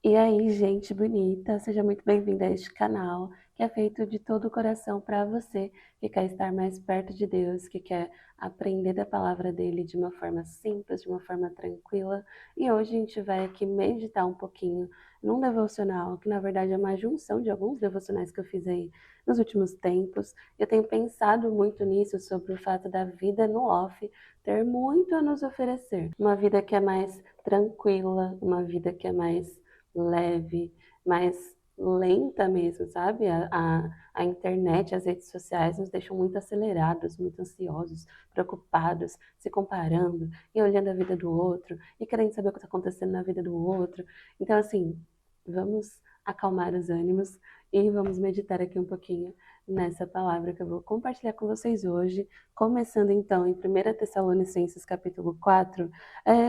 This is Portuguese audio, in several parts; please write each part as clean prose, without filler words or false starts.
E aí, gente bonita, seja muito bem-vinda a este canal, que é feito de todo o coração para você que quer estar mais perto de Deus, que quer aprender da palavra dele de uma forma simples, de uma forma tranquila. E hoje a gente vai aqui meditar um pouquinho num devocional, que na verdade é uma junção de alguns devocionais que eu fiz aí nos últimos tempos. Eu tenho pensado muito nisso, sobre o fato da vida no off ter muito a nos oferecer. Uma vida que é mais tranquila, uma vida que é mais leve, mais lenta mesmo, sabe? A internet, as redes sociais nos deixam muito acelerados, muito ansiosos, preocupados, se comparando e olhando a vida do outro e querendo saber o que está acontecendo na vida do outro. Então, assim, vamos acalmar os ânimos e vamos meditar aqui um pouquinho nessa palavra que eu vou compartilhar com vocês hoje, começando então em 1 Tessalonicenses capítulo 4.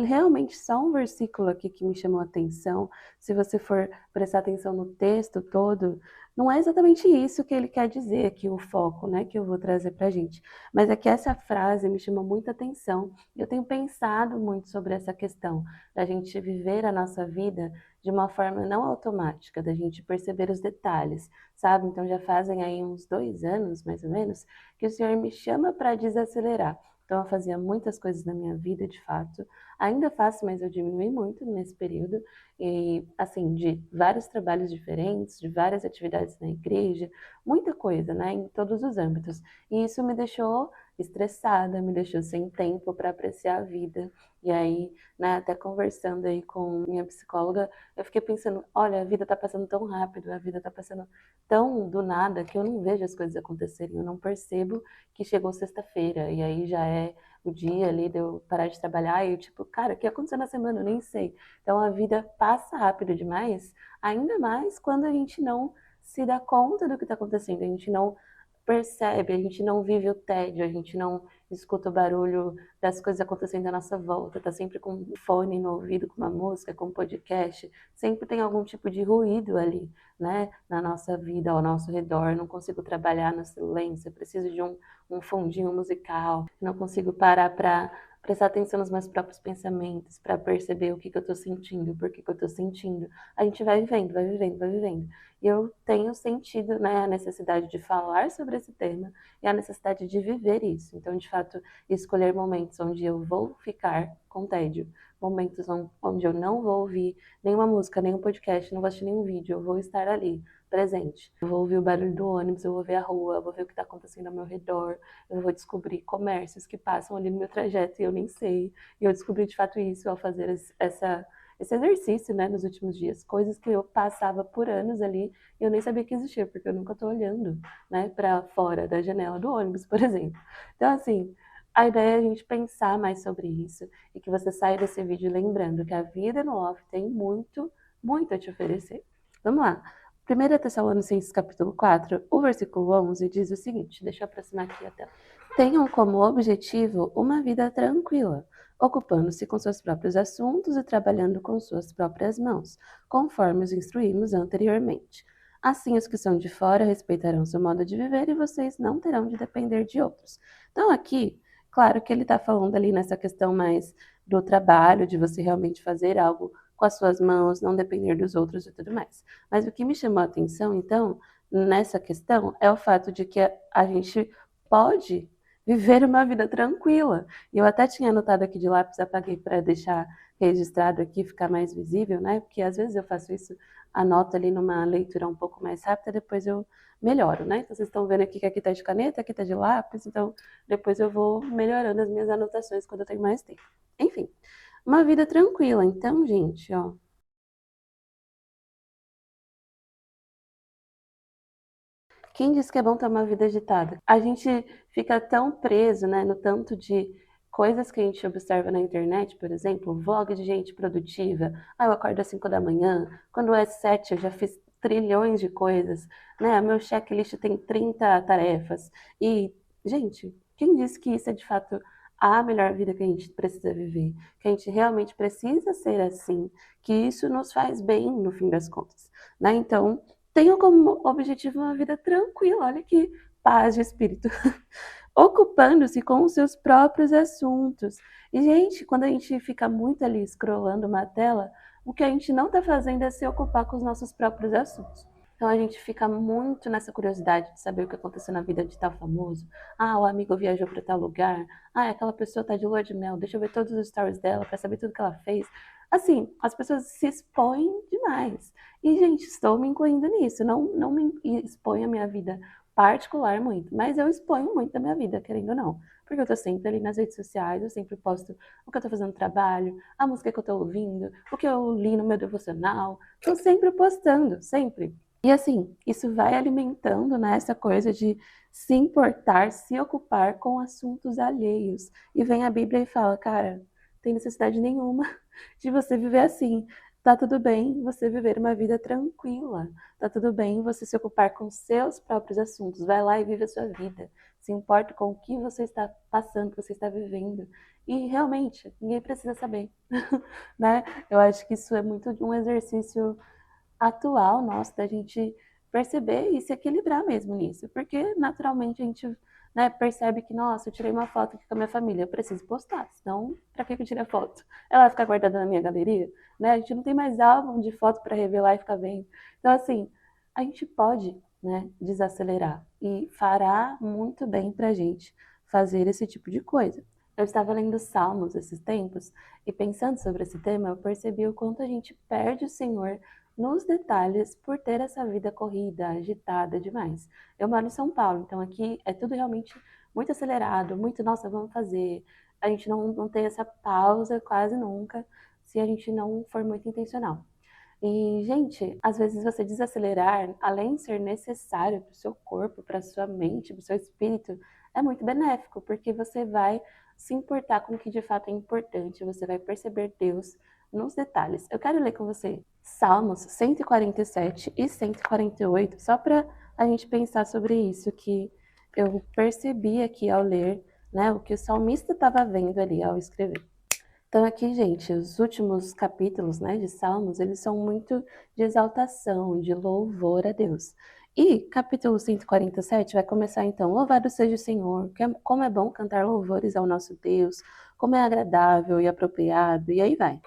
Realmente só um versículo aqui que me chamou a atenção. Se você for prestar atenção no texto todo, não é exatamente isso que ele quer dizer aqui, o foco, né, que eu vou trazer pra gente. Mas é que essa frase me chamou muita atenção. Eu tenho pensado muito sobre essa questão da gente viver a nossa vida de uma forma não automática, da gente perceber os detalhes, sabe? Então já fazem aí uns 2 anos, mais ou menos, que o Senhor me chama para desacelerar. Então eu fazia muitas coisas na minha vida, de fato. Ainda faço, mas eu diminui muito nesse período. E, assim, de vários trabalhos diferentes, de várias atividades na igreja, muita coisa, né? Em todos os âmbitos. E isso me deixou estressada, me deixou sem tempo para apreciar a vida. E aí, né, até conversando aí com minha psicóloga, eu fiquei pensando, olha, a vida tá passando tão rápido, a vida tá passando tão do nada que eu não vejo as coisas acontecerem, eu não percebo que chegou sexta-feira e aí já é o dia ali de eu parar de trabalhar e eu tipo, cara, o que aconteceu na semana? Eu nem sei. Então a vida passa rápido demais, ainda mais quando a gente não se dá conta do que está acontecendo, a gente não percebe, a gente não vive o tédio, a gente não escuta o barulho das coisas acontecendo à nossa volta, tá sempre com um fone no ouvido, com uma música, com um podcast, sempre tem algum tipo de ruído ali, né, na nossa vida, ao nosso redor. Não consigo trabalhar no silêncio, eu preciso de um fundinho musical, não consigo parar para prestar atenção nos meus próprios pensamentos, para perceber o que eu estou sentindo, por que eu estou sentindo. A gente vai vivendo, vai vivendo, vai vivendo. E eu tenho sentido, né, a necessidade de falar sobre esse tema e a necessidade de viver isso. Então, de fato, escolher momentos onde eu vou ficar com tédio, momentos onde eu não vou ouvir nenhuma música, nenhum podcast, não vou assistir nenhum vídeo, eu vou estar ali, presente. Eu vou ouvir o barulho do ônibus, eu vou ver a rua, eu vou ver o que está acontecendo ao meu redor, eu vou descobrir comércios que passam ali no meu trajeto e eu nem sei. E eu descobri de fato isso ao fazer esse exercício, né, nos últimos dias, coisas que eu passava por anos ali e eu nem sabia que existia, porque eu nunca estou olhando, né, para fora da janela do ônibus, por exemplo. Então, assim, a ideia é a gente pensar mais sobre isso e que você saia desse vídeo lembrando que a vida no off tem muito, muito a te oferecer. Vamos lá. 1 Tessalonicenses capítulo 4, o versículo 11 diz o seguinte, deixa eu aproximar aqui a tela. Tenham como objetivo uma vida tranquila, ocupando-se com seus próprios assuntos e trabalhando com suas próprias mãos, conforme os instruímos anteriormente. Assim, os que são de fora respeitarão seu modo de viver e vocês não terão de depender de outros. Então, aqui, claro que ele está falando ali nessa questão mais do trabalho, de você realmente fazer algo com as suas mãos, não depender dos outros e tudo mais. Mas o que me chamou a atenção, então, nessa questão, é o fato de que a gente pode viver uma vida tranquila. E eu até tinha anotado aqui de lápis, apaguei para deixar registrado aqui, ficar mais visível, né? Porque às vezes eu faço isso, anoto ali numa leitura um pouco mais rápida, depois eu melhoro, né? Então vocês estão vendo aqui que aqui tá de caneta, aqui tá de lápis, então depois eu vou melhorando as minhas anotações quando eu tenho mais tempo. Enfim, uma vida tranquila. Então, gente, ó, quem disse que é bom ter uma vida agitada? A gente fica tão preso, né, no tanto de coisas que a gente observa na internet, por exemplo, vlog de gente produtiva. Ah, eu acordo às 5 da manhã, quando é 7 eu já fiz trilhões de coisas, né? Meu checklist tem 30 tarefas. E, gente, quem disse que isso é de fato a melhor vida que a gente precisa viver? Que a gente realmente precisa ser assim, que isso nos faz bem no fim das contas, né? Então, tenho como objetivo uma vida tranquila, olha que paz de espírito, ocupando-se com os seus próprios assuntos. E, gente, quando a gente fica muito ali scrollando uma tela, o que a gente não está fazendo é se ocupar com os nossos próprios assuntos. Então a gente fica muito nessa curiosidade de saber o que aconteceu na vida de tal famoso. Ah, o amigo viajou para tal lugar. Ah, aquela pessoa tá de lua de mel. Deixa eu ver todos os stories dela para saber tudo que ela fez. Assim, as pessoas se expõem demais. E, gente, estou me incluindo nisso. Não me exponho a minha vida particular muito, mas eu exponho muito da minha vida, querendo ou não. Porque eu tô sempre ali nas redes sociais, eu sempre posto o que eu tô fazendo no trabalho, a música que eu tô ouvindo, o que eu li no meu devocional. Tô sempre postando, sempre. E assim, isso vai alimentando, né, essa coisa de se importar, se ocupar com assuntos alheios. E vem a Bíblia e fala, cara, tem necessidade nenhuma de você viver assim. Tá tudo bem você viver uma vida tranquila. Tá tudo bem você se ocupar com seus próprios assuntos. Vai lá e vive a sua vida. Se importa com o que você está passando, o que você está vivendo. E realmente, ninguém precisa saber, né? Eu acho que isso é muito de um exercício atual nosso da gente perceber e se equilibrar mesmo nisso, porque naturalmente a gente, né, percebe que, nossa, eu tirei uma foto aqui com a minha família, eu preciso postar, senão pra que eu tirei a foto? Ela vai ficar guardada na minha galeria, né? A gente não tem mais álbum de foto para revelar e ficar vendo. Então, assim, a gente pode, né, desacelerar e fará muito bem pra gente fazer esse tipo de coisa. Eu estava lendo Salmos esses tempos e pensando sobre esse tema, eu percebi o quanto a gente perde o Senhor nos detalhes por ter essa vida corrida, agitada demais. Eu moro em São Paulo, então aqui é tudo realmente muito acelerado, muito, nossa, vamos fazer. A gente não tem essa pausa quase nunca, se a gente não for muito intencional. E, gente, às vezes você desacelerar, além de ser necessário para o seu corpo, para a sua mente, para o seu espírito, é muito benéfico, porque você vai se importar com o que de fato é importante, você vai perceber Deus nos detalhes. Eu quero ler com você Salmos 147 e 148, só para a gente pensar sobre isso, que eu percebi aqui ao ler, né, o que o salmista estava vendo ali ao escrever. Então aqui, gente, os últimos capítulos, né, de Salmos, eles são muito de exaltação, de louvor a Deus. E capítulo 147 vai começar então, louvado seja o Senhor, como é bom cantar louvores ao nosso Deus, como é agradável e apropriado, e aí vai.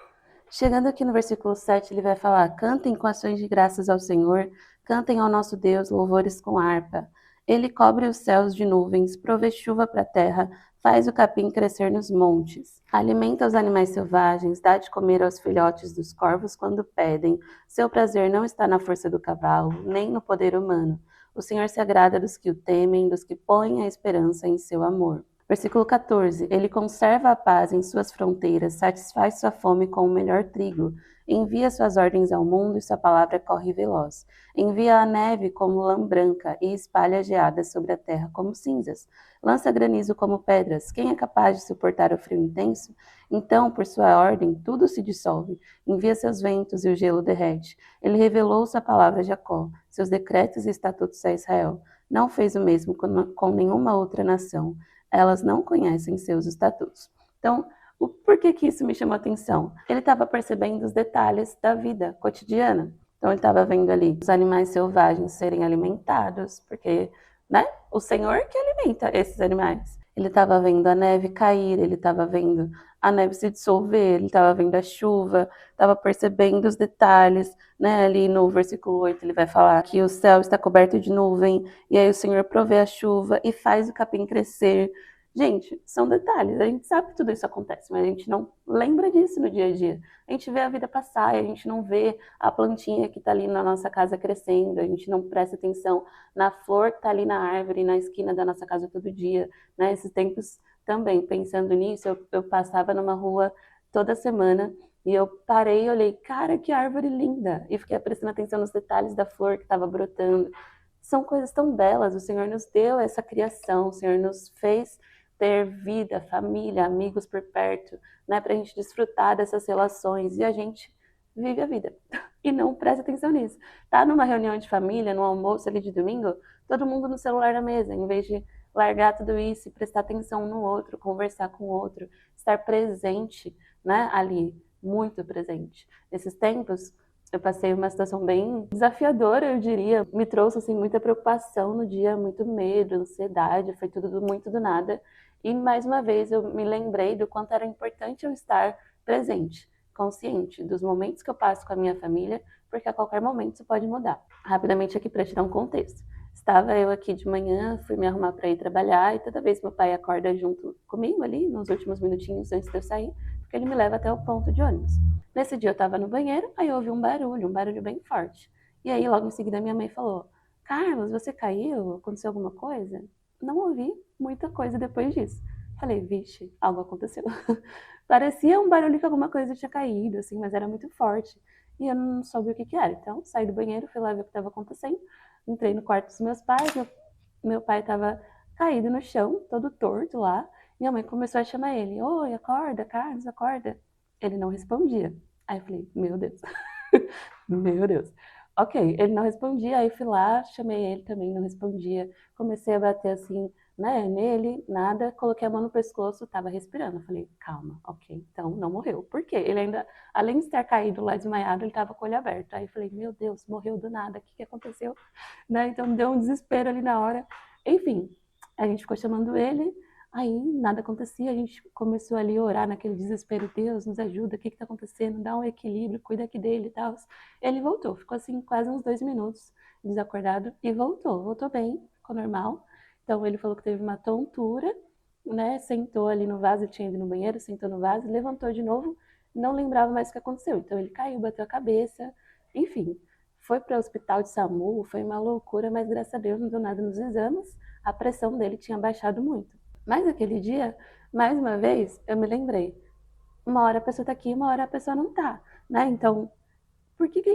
Chegando aqui no versículo 7, ele vai falar, cantem com ações de graças ao Senhor, cantem ao nosso Deus louvores com harpa. Ele cobre os céus de nuvens, provê chuva para a terra, faz o capim crescer nos montes. Alimenta os animais selvagens, dá de comer aos filhotes dos corvos quando pedem. Seu prazer não está na força do cavalo, nem no poder humano. O Senhor se agrada dos que o temem, dos que põem a esperança em seu amor. Versículo 14. Ele conserva a paz em suas fronteiras, satisfaz sua fome com o melhor trigo, envia suas ordens ao mundo e sua palavra corre veloz. Envia a neve como lã branca e espalha geadas sobre a terra como cinzas. Lança granizo como pedras. Quem é capaz de suportar o frio intenso? Então, por sua ordem, tudo se dissolve. Envia seus ventos e o gelo derrete. Ele revelou sua palavra a Jacó, seus decretos e estatutos a Israel. Não fez o mesmo com nenhuma outra nação. Elas não conhecem seus estatutos. Então, por que isso me chamou a atenção? Ele estava percebendo os detalhes da vida cotidiana. Então, ele estava vendo ali os animais selvagens serem alimentados, porque, né, o Senhor que alimenta esses animais. Ele estava vendo a neve cair, ele estava vendo a neve se dissolver, ele estava vendo a chuva, estava percebendo os detalhes, né? Ali no versículo 8 ele vai falar que o céu está coberto de nuvem, e aí o Senhor provê a chuva e faz o capim crescer. Gente, são detalhes, a gente sabe que tudo isso acontece, mas a gente não lembra disso no dia a dia. A gente vê a vida passar e a gente não vê a plantinha que está ali na nossa casa crescendo, a gente não presta atenção na flor que está ali na árvore, na esquina da nossa casa todo dia, né? Esses tempos também, pensando nisso, eu passava numa rua toda semana e eu parei e olhei, cara, que árvore linda! E fiquei prestando atenção nos detalhes da flor que estava brotando. São coisas tão belas, o Senhor nos deu essa criação, o Senhor nos fez ter vida, família, amigos por perto, né, para a gente desfrutar dessas relações e a gente vive a vida e não presta atenção nisso. Tá numa reunião de família, no almoço ali de domingo, todo mundo no celular na mesa, em vez de largar tudo isso e prestar atenção no outro, conversar com o outro, estar presente, né, ali, muito presente. Nesses tempos, eu passei uma situação bem desafiadora, eu diria, me trouxe assim muita preocupação no dia, muito medo, ansiedade, foi tudo muito do nada. E mais uma vez eu me lembrei do quanto era importante eu estar presente. consciente dos momentos que eu passo com a minha família, porque a qualquer momento isso pode mudar. Rapidamente aqui para te dar um contexto. Estava eu aqui de manhã, fui me arrumar para ir trabalhar e toda vez meu pai acorda junto comigo ali, nos últimos minutinhos antes de eu sair, porque ele me leva até o ponto de ônibus. Nesse dia eu estava no banheiro, aí eu ouvi um barulho bem forte. E aí logo em seguida minha mãe falou: Carlos, você caiu? Aconteceu alguma coisa? Não ouvi muita coisa depois disso. Falei, vixe, algo aconteceu. Parecia um barulho que alguma coisa tinha caído, assim, mas era muito forte. E eu não soube o que que era. Então, saí do banheiro, fui lá ver o que estava acontecendo. Entrei no quarto dos meus pais, meu pai estava caído no chão, todo torto lá. Minha mãe começou a chamar ele: Oi, acorda, Carlos, acorda. Ele não respondia. Aí eu falei: Meu Deus, meu Deus. Ok, ele não respondia, aí fui lá, chamei ele também, não respondia. Comecei a bater assim, né, nele, nada. Coloquei a mão no pescoço, tava respirando. Eu falei: Calma, ok, então não morreu. Por quê? Ele ainda, além de estar caído lá desmaiado, ele tava com o olho aberto. Aí eu falei: Meu Deus, morreu do nada, o que que aconteceu? Né? Então deu um desespero ali na hora. Enfim, a gente ficou chamando ele, aí nada acontecia, a gente começou ali a orar naquele desespero: Deus, nos ajuda, o que está acontecendo? Dá um equilíbrio, cuida aqui dele e tal. Ele voltou, ficou assim quase uns 2 minutos desacordado e voltou bem, ficou normal. Então ele falou que teve uma tontura, né? Sentou ali no vaso, ele tinha ido no banheiro, sentou no vaso, levantou de novo, não lembrava mais o que aconteceu. Então ele caiu, bateu a cabeça, enfim, foi para o hospital de SAMU, foi uma loucura, mas graças a Deus não deu nada nos exames, a pressão dele tinha baixado muito. Mas aquele dia, mais uma vez, eu me lembrei, uma hora a pessoa tá aqui, uma hora a pessoa não tá, né? Então, por que que a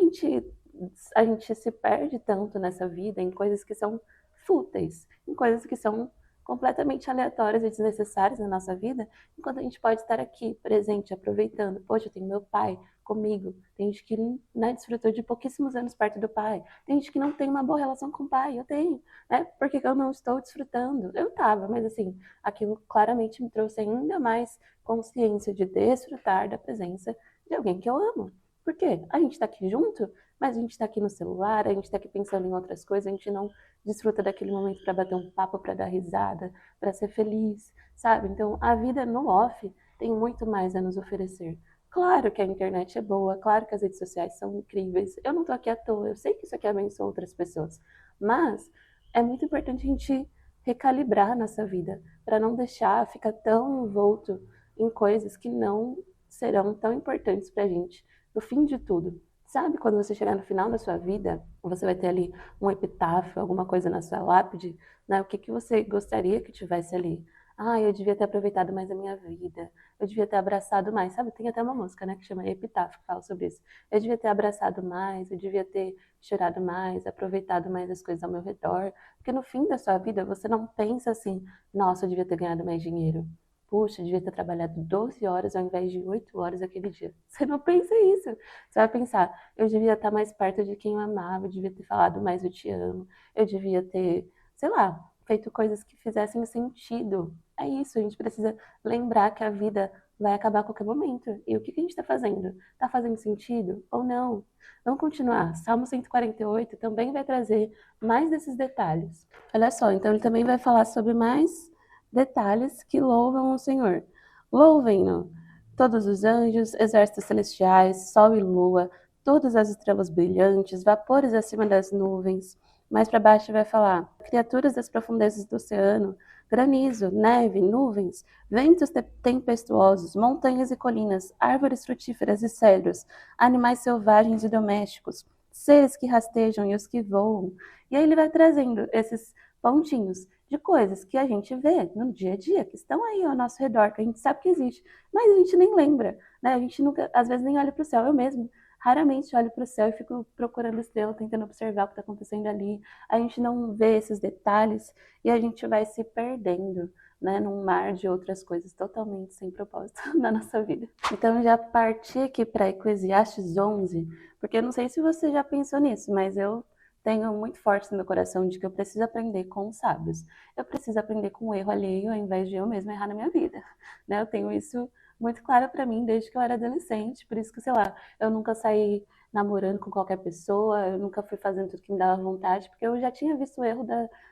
gente se perde tanto nessa vida em coisas que são fúteis, em coisas que são completamente aleatórias e desnecessárias na nossa vida, enquanto a gente pode estar aqui, presente, aproveitando? Poxa, eu tenho meu pai comigo, tem gente que, né, desfrutou de pouquíssimos anos perto do pai, tem gente que não tem uma boa relação com o pai, eu tenho, né? Por que que eu não estou desfrutando? Eu tava, mas assim, aquilo claramente me trouxe ainda mais consciência de desfrutar da presença de alguém que eu amo. Por quê? A gente está aqui junto, mas a gente está aqui no celular, a gente está aqui pensando em outras coisas, a gente não desfruta daquele momento para bater um papo, para dar risada, para ser feliz, sabe? Então, a vida no off tem muito mais a nos oferecer. Claro que a internet é boa, claro que as redes sociais são incríveis. Eu não estou aqui à toa, eu sei que isso aqui abençoa outras pessoas, mas é muito importante a gente recalibrar a nossa vida para não deixar ficar tão envolto em coisas que não serão tão importantes para a gente no fim de tudo. Sabe quando você chegar no final da sua vida, você vai ter ali um epitáfio, alguma coisa na sua lápide, né? O que que você gostaria que tivesse ali? Ah, eu devia ter aproveitado mais a minha vida. Eu devia ter abraçado mais. Sabe, tem até uma música, né, que chama Epitáfio, que fala sobre isso. Eu devia ter abraçado mais, eu devia ter chorado mais, aproveitado mais as coisas ao meu redor. Porque no fim da sua vida, você não pensa assim: nossa, eu devia ter ganhado mais dinheiro. Puxa, eu devia ter trabalhado 12 horas ao invés de 8 horas aquele dia. Você não pensa isso. Você vai pensar: eu devia estar mais perto de quem eu amava, eu devia ter falado mais eu te amo, eu devia ter, sei lá, feito coisas que fizessem sentido. É isso, a gente precisa lembrar que a vida vai acabar a qualquer momento. E o que que a gente está fazendo? Está fazendo sentido ou não? Vamos continuar. Salmo 148 também vai trazer mais desses detalhes. Olha só, então ele também vai falar sobre mais detalhes que louvam o Senhor. Louvem-no todos os anjos, exércitos celestiais, sol e lua, todas as estrelas brilhantes, vapores acima das nuvens. Mais para baixo vai falar: criaturas das profundezas do oceano, granizo, neve, nuvens, ventos tempestuosos, montanhas e colinas, árvores frutíferas e cedros, animais selvagens e domésticos, seres que rastejam e os que voam. E aí ele vai trazendo esses pontinhos de coisas que a gente vê no dia a dia, que estão aí ao nosso redor, que a gente sabe que existe, mas a gente nem lembra, né? A gente nunca, às vezes, nem olha para o céu. Eu mesmo raramente olho para o céu e fico procurando estrela, tentando observar o que está acontecendo ali. A gente não vê esses detalhes e a gente vai se perdendo, né, num mar de outras coisas totalmente sem propósito na nossa vida. Então, já parti aqui para Eclesiastes 11, porque eu não sei se você já pensou nisso, mas eu tenho muito forte no meu coração de que eu preciso aprender com os sábios. Eu preciso aprender com o erro alheio ao invés de eu mesma errar na minha vida, né? Eu tenho isso muito claro para mim desde que eu era adolescente, por isso que, sei lá, eu nunca saí namorando com qualquer pessoa, eu nunca fui fazendo tudo que me dava vontade, porque eu já tinha visto o erro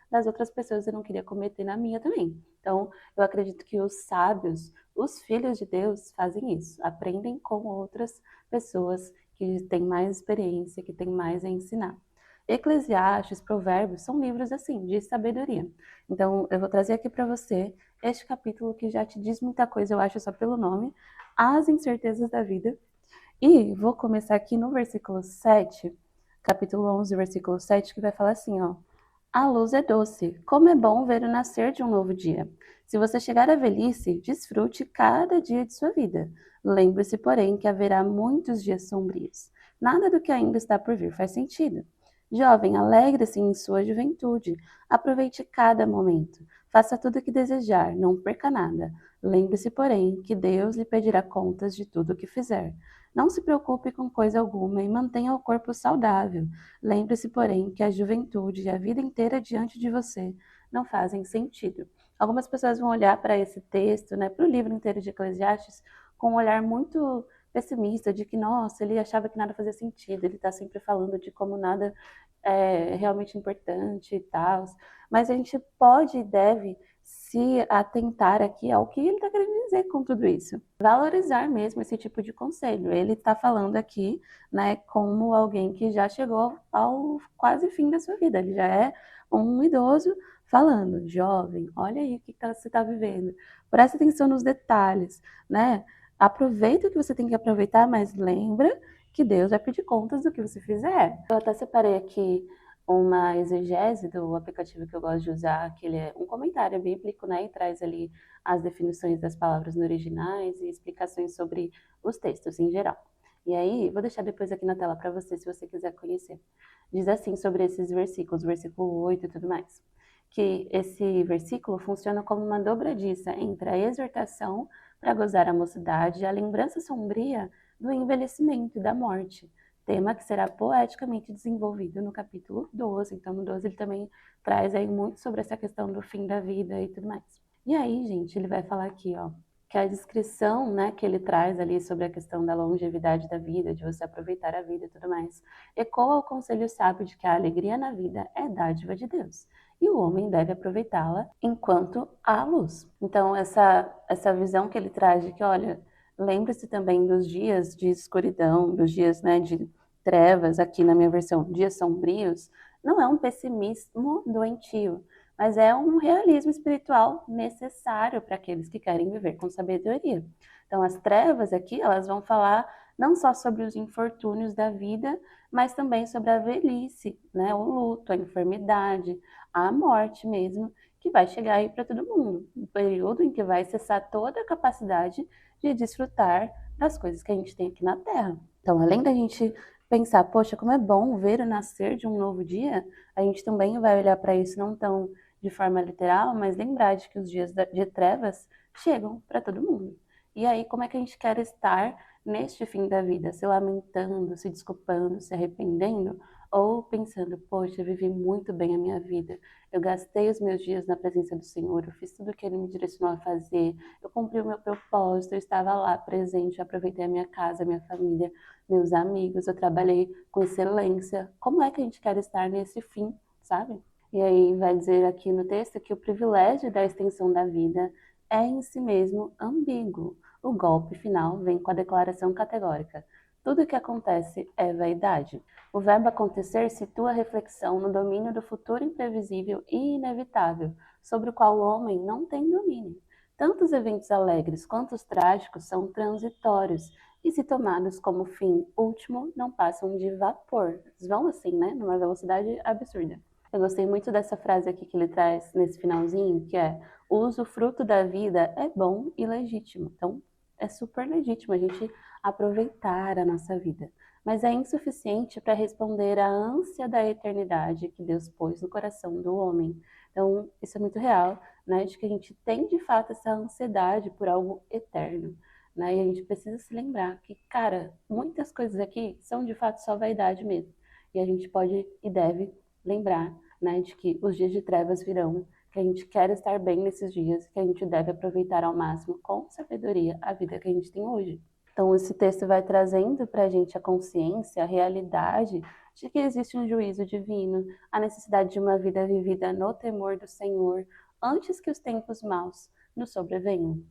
das outras pessoas e eu não queria cometer na minha também. Então, eu acredito que os sábios, Os filhos de Deus fazem isso, aprendem com outras pessoas que têm mais experiência, que têm mais a ensinar. Eclesiastes, Provérbios são livros assim, de sabedoria. Então, eu vou trazer aqui para você este capítulo que já te diz muita coisa, eu acho, só pelo nome, As Incertezas da Vida. E vou começar aqui no versículo 7, capítulo 11, versículo 7, que vai falar assim, ó. A luz é doce, como é bom ver o nascer de um novo dia. Se você chegar à velhice, desfrute cada dia de sua vida. Lembre-se, porém, que haverá muitos dias sombrios. Nada do que ainda está por vir faz sentido. Jovem, alegre-se em sua juventude. Aproveite cada momento. Faça tudo o que desejar, não perca nada. Lembre-se, porém, que Deus lhe pedirá contas de tudo o que fizer. Não se preocupe com coisa alguma e mantenha o corpo saudável. Lembre-se, porém, que a juventude e a vida inteira diante de você não fazem sentido. Algumas pessoas vão olhar para esse texto, né, para o livro inteiro de Eclesiastes, com um olhar muito pessimista, de que, nossa, ele achava que nada fazia sentido, ele está sempre falando de como nada é realmente importante e tal. Mas a gente pode e deve se atentar aqui ao que ele está querendo dizer com tudo isso. Valorizar mesmo esse tipo de conselho. Ele está falando aqui, né, como alguém que já chegou ao quase fim da sua vida. Ele já é um idoso falando, jovem, olha aí o que você está vivendo. Presta atenção nos detalhes, né? Aproveita o que você tem que aproveitar, mas lembra que Deus vai pedir contas do que você fizer. Eu até separei aqui uma exegese do aplicativo que eu gosto de usar, que ele é um comentário bíblico, né, e traz ali as definições das palavras no originais e explicações sobre os textos em geral. E aí, vou deixar depois aqui na tela para você, se você quiser conhecer. Diz assim sobre esses versículos, versículo 8 e tudo mais, que esse versículo funciona como uma dobradiça entre a exortação para gozar a mocidade e a lembrança sombria do envelhecimento e da morte, tema que será poeticamente desenvolvido no capítulo 12. Então, no 12 ele também traz aí muito sobre essa questão do fim da vida e tudo mais. E aí, gente, ele vai falar aqui, ó, que a descrição, né, que ele traz ali sobre a questão da longevidade da vida, de você aproveitar a vida e tudo mais, ecoa o conselho sábio de que a alegria na vida é dádiva de Deus e o homem deve aproveitá-la enquanto há luz. Então, essa visão que ele traz de que, olha, lembre-se também dos dias de escuridão, dos dias, né, de trevas, aqui na minha versão, dias sombrios, não é um pessimismo doentio, mas é um realismo espiritual necessário para aqueles que querem viver com sabedoria. Então, as trevas aqui, elas vão falar não só sobre os infortúnios da vida, mas também sobre a velhice, né, o luto, a enfermidade, a morte mesmo, que vai chegar aí para todo mundo. Um período em que vai cessar toda a capacidade de desfrutar das coisas que a gente tem aqui na Terra. Então, além da gente pensar, poxa, como é bom ver o nascer de um novo dia, a gente também vai olhar para isso não tão de forma literal, mas lembrar de que os dias de trevas chegam para todo mundo. E aí, como é que a gente quer estar neste fim da vida? Se lamentando, se desculpando, se arrependendo? Ou pensando, poxa, eu vivi muito bem a minha vida, eu gastei os meus dias na presença do Senhor, eu fiz tudo o que Ele me direcionou a fazer, eu cumpri o meu propósito, eu estava lá presente, eu aproveitei a minha casa, a minha família, meus amigos, eu trabalhei com excelência. Como é que a gente quer estar nesse fim, sabe? E aí vai dizer aqui no texto que o privilégio da extensão da vida é em si mesmo ambíguo. O golpe final vem com a declaração categórica: tudo o que acontece é vaidade. O verbo acontecer situa a reflexão no domínio do futuro imprevisível e inevitável, sobre o qual o homem não tem domínio. Tanto os eventos alegres quanto os trágicos são transitórios e, se tomados como fim último, não passam de vapor. Eles vão assim, né? Numa velocidade absurda. Eu gostei muito dessa frase aqui que ele traz nesse finalzinho, que é: o usufruto da vida é bom e legítimo. Então, é super legítimo a gente aproveitar a nossa vida, mas é insuficiente para responder à ânsia da eternidade que Deus pôs no coração do homem. Então, isso é muito real, né, de que a gente tem de fato essa ansiedade por algo eterno, né, e a gente precisa se lembrar que, cara, muitas coisas aqui são de fato só vaidade mesmo, e a gente pode e deve lembrar, né, de que os dias de trevas virão, que a gente quer estar bem nesses dias, que a gente deve aproveitar ao máximo com sabedoria a vida que a gente tem hoje. Então, esse texto vai trazendo para a gente a consciência, a realidade de que existe um juízo divino, a necessidade de uma vida vivida no temor do Senhor, antes que os tempos maus nos sobrevenham.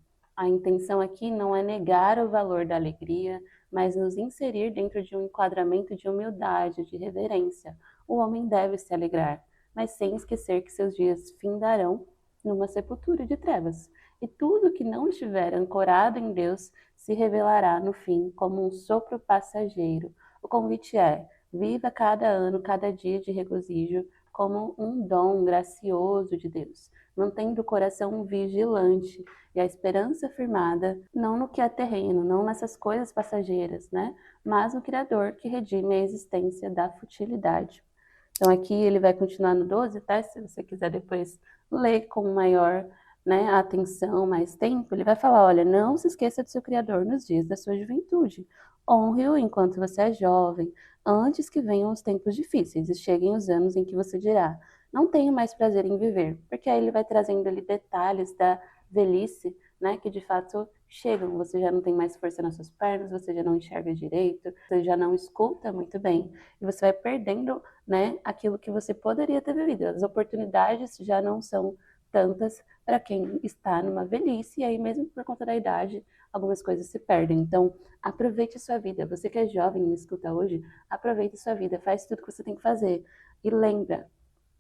A intenção aqui não é negar o valor da alegria, mas nos inserir dentro de um enquadramento de humildade, de reverência. O homem deve se alegrar, mas sem esquecer que seus dias findarão numa sepultura de trevas. E tudo que não estiver ancorado em Deus se revelará no fim como um sopro passageiro. O convite é: viva cada ano, cada dia de regozijo como um dom gracioso de Deus, mantendo o coração vigilante e a esperança firmada, não no que é terreno, não nessas coisas passageiras, né? Mas no Criador que redime a existência da futilidade. Então aqui ele vai continuar no 12, tá? Se você quiser depois ler com maior, né, atenção, mais tempo, ele vai falar, olha, não se esqueça do seu Criador nos dias da sua juventude. Honre-o enquanto você é jovem, antes que venham os tempos difíceis e cheguem os anos em que você dirá, não tenho mais prazer em viver, porque aí ele vai trazendo ali detalhes da velhice, né, que de fato chegam, você já não tem mais força nas suas pernas, você já não enxerga direito, você já não escuta muito bem, e você vai perdendo, né, aquilo que você poderia ter vivido. As oportunidades já não são tantas para quem está numa velhice, e aí mesmo por conta da idade, algumas coisas se perdem. Então, aproveite a sua vida. Você que é jovem e me escuta hoje, aproveite a sua vida, faz tudo que você tem que fazer. E lembra,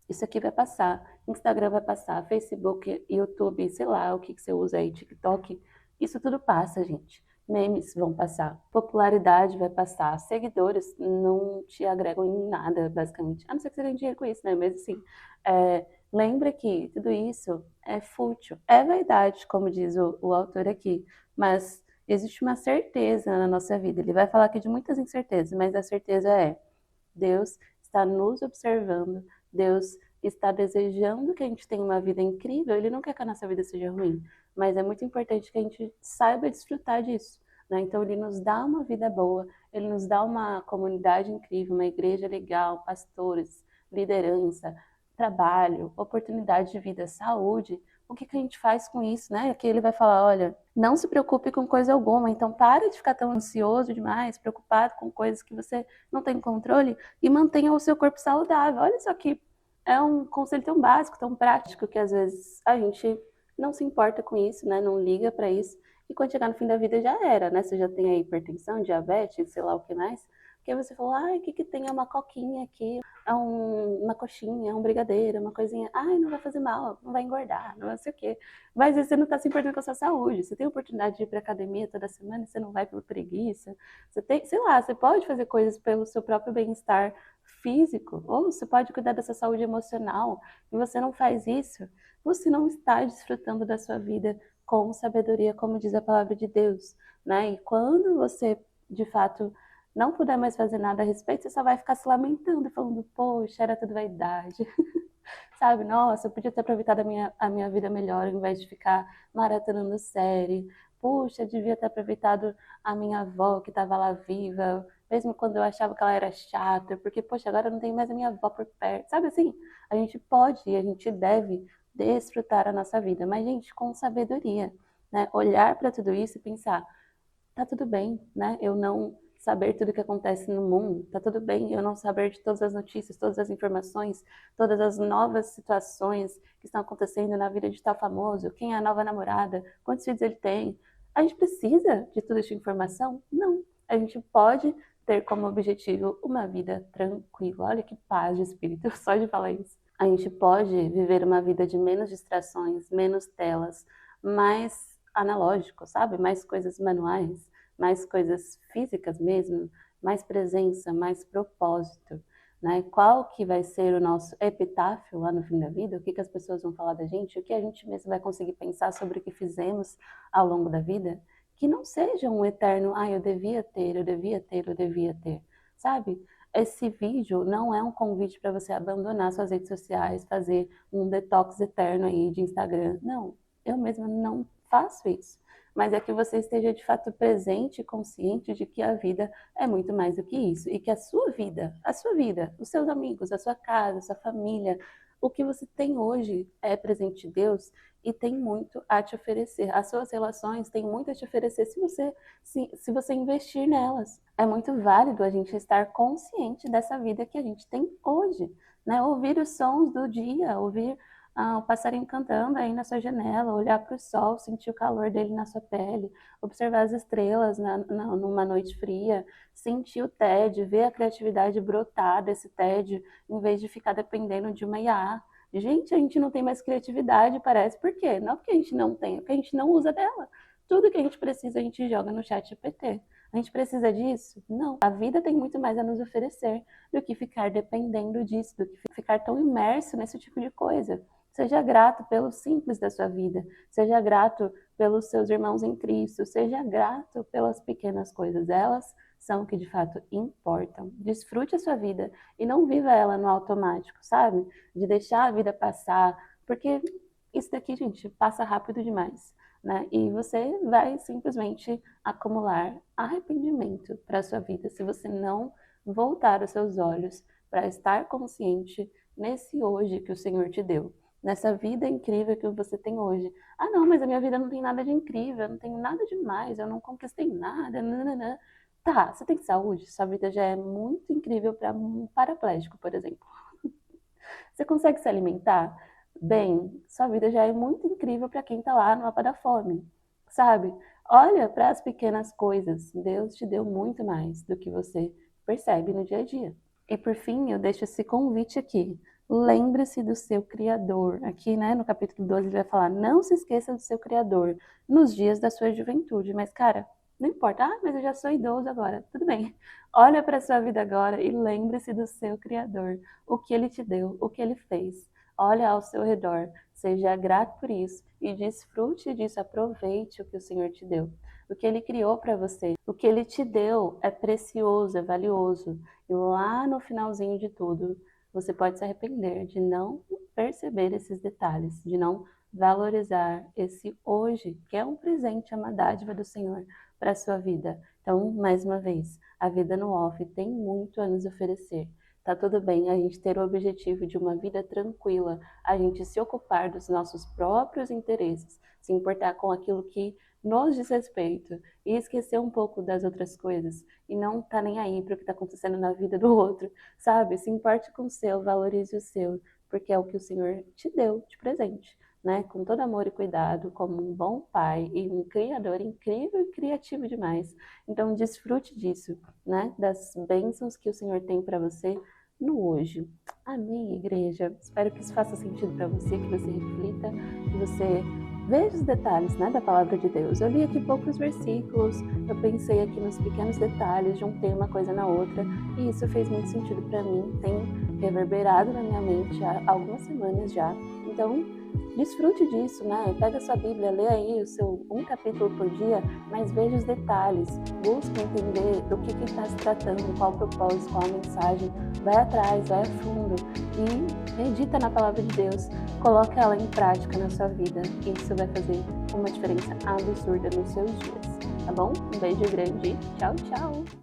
isso aqui vai passar, Instagram vai passar, Facebook, YouTube, sei lá, o que você usa aí, TikTok, isso tudo passa, gente. Memes vão passar, popularidade vai passar, seguidores não te agregam em nada, basicamente. A não ser que você ganhe dinheiro com isso, né? Mas assim, lembra que tudo isso é fútil, é vaidade, como diz o autor aqui, mas existe uma certeza na nossa vida. Ele vai falar aqui de muitas incertezas, mas a certeza é: Deus está nos observando, Deus está desejando que a gente tenha uma vida incrível, Ele não quer que a nossa vida seja ruim, mas é muito importante que a gente saiba desfrutar disso, né? Então Ele nos dá uma vida boa, Ele nos dá uma comunidade incrível, uma igreja legal, pastores, liderança, trabalho, oportunidade de vida, saúde. O que a gente faz com isso, né? Aqui ele vai falar, olha, não se preocupe com coisa alguma, então para de ficar tão ansioso demais, preocupado com coisas que você não tem controle e mantenha o seu corpo saudável. Olha só que é um conselho tão básico, tão prático, que às vezes a gente não se importa com isso, né? Não liga para isso. E quando chegar no fim da vida já era, né? Você já tem aí hipertensão, diabetes, sei lá o que mais. Porque você falou, ai, o que que tem? É uma coquinha aqui, uma coxinha, um brigadeiro, uma coisinha. Ai, não vai fazer mal, não vai engordar, não sei o quê. Mas você não está se importando com a sua saúde. Você tem a oportunidade de ir para academia toda semana e você não vai por preguiça. Você tem, sei lá, você pode fazer coisas pelo seu próprio bem-estar físico, ou você pode cuidar da sua saúde emocional, e você não faz isso, você não está desfrutando da sua vida com sabedoria, como diz a palavra de Deus, né? E quando você, de fato, não puder mais fazer nada a respeito, você só vai ficar se lamentando, falando, poxa, era tudo vaidade. Sabe, nossa, eu podia ter aproveitado a minha vida melhor, ao invés de ficar maratonando série. Puxa, eu devia ter aproveitado a minha avó que estava lá viva, mesmo quando eu achava que ela era chata, porque, poxa, agora eu não tenho mais a minha avó por perto. Sabe assim? A gente pode e a gente deve desfrutar a nossa vida, mas, gente, com sabedoria, né? Olhar para tudo isso e pensar, tá tudo bem, né? Eu não saber tudo o que acontece no mundo, tá tudo bem eu não saber de todas as notícias, todas as informações, todas as novas situações que estão acontecendo na vida de tal famoso, quem é a nova namorada, quantos filhos ele tem. A gente precisa de toda essa informação? Não. A gente pode ter como objetivo uma vida tranquila. Olha que paz de espírito, só de falar isso. A gente pode viver uma vida de menos distrações, menos telas, mais analógico, sabe? Mais coisas manuais, mais coisas físicas mesmo, mais presença, mais propósito, né? Qual que vai ser o nosso epitáfio lá no fim da vida? O que que as pessoas vão falar da gente? O que a gente mesmo vai conseguir pensar sobre o que fizemos ao longo da vida? Que não seja um eterno, ah, eu devia ter, eu devia ter, eu devia ter, sabe? Esse vídeo não é um convite para você abandonar suas redes sociais, fazer um detox eterno aí de Instagram. Não, eu mesma não faço isso. Mas é que você esteja de fato presente e consciente de que a vida é muito mais do que isso. E que a sua vida, os seus amigos, a sua casa, a sua família, o que você tem hoje é presente de Deus e tem muito a te oferecer. As suas relações têm muito a te oferecer se você investir nelas. É muito válido a gente estar consciente dessa vida que a gente tem hoje, né? Ouvir os sons do dia, ouvir o passarinho cantando aí na sua janela, olhar para o sol, sentir o calor dele na sua pele, observar as estrelas numa noite fria, sentir o tédio, ver a criatividade brotar desse tédio, em vez de ficar dependendo de uma IA. Gente, a gente não tem mais criatividade, parece. Por quê? Não porque a gente não tem, é porque a gente não usa dela. Tudo que a gente precisa, a gente joga no chat GPT. A gente precisa disso? Não. A vida tem muito mais a nos oferecer do que ficar dependendo disso, do que ficar tão imerso nesse tipo de coisa. Seja grato pelo simples da sua vida. Seja grato pelos seus irmãos em Cristo. Seja grato pelas pequenas coisas. Elas são o que de fato importam. Desfrute a sua vida e não viva ela no automático, sabe? De deixar a vida passar, porque isso daqui, gente, passa rápido demais, né? E você vai simplesmente acumular arrependimento para a sua vida se você não voltar os seus olhos para estar consciente nesse hoje que o Senhor te deu, nessa vida incrível que você tem hoje. Ah, não, mas a minha vida não tem nada de incrível, eu não tenho nada demais, eu não conquistei nada, nananã. Tá, você tem saúde, sua vida já é muito incrível para um paraplégico, por exemplo. Você consegue se alimentar bem? Sua vida já é muito incrível para quem está lá no mapa da fome, sabe? Olha para as pequenas coisas. Deus te deu muito mais do que você percebe no dia a dia. E por fim, eu deixo esse convite aqui. Lembre-se do seu Criador. Aqui, né, no capítulo 12, ele vai falar: não se esqueça do seu Criador nos dias da sua juventude. Mas, cara, não importa. Ah, mas eu já sou idoso agora. Tudo bem. Olha para a sua vida agora e lembre-se do seu Criador. O que ele te deu, o que ele fez. Olha ao seu redor. Seja grato por isso e desfrute disso. Aproveite o que o Senhor te deu. O que ele criou para você. O que ele te deu é precioso, é valioso. E lá no finalzinho de tudo, você pode se arrepender de não perceber esses detalhes, de não valorizar esse hoje, que é um presente, é uma dádiva do Senhor para a sua vida. Então, mais uma vez, a vida no off tem muito a nos oferecer. Tá tudo bem a gente ter o objetivo de uma vida tranquila, a gente se ocupar dos nossos próprios interesses, se importar com aquilo que nos diz respeito e esquecer um pouco das outras coisas e não tá nem aí para o que está acontecendo na vida do outro, sabe? Se importe com o seu, valorize o seu, porque é o que o Senhor te deu de presente, né? Com todo amor e cuidado, como um bom pai e um criador incrível e criativo demais. Então desfrute disso, né? Das bênçãos que o Senhor tem para você no hoje. Amém, igreja? Espero que isso faça sentido para você, que você reflita, que você veja os detalhes, né, da palavra de Deus. Eu li aqui poucos versículos, eu pensei aqui nos pequenos detalhes, juntei uma coisa na outra, e isso fez muito sentido para mim, tem reverberado na minha mente há algumas semanas já. Então, desfrute disso, né? Pega a sua Bíblia, lê aí um capítulo por dia, mas veja os detalhes, busque entender do que está se tratando, qual o propósito, qual a mensagem, vai atrás, vai a fundo e medita na palavra de Deus, coloca ela em prática na sua vida, e isso vai fazer uma diferença absurda nos seus dias, tá bom? Um beijo grande, tchau, tchau!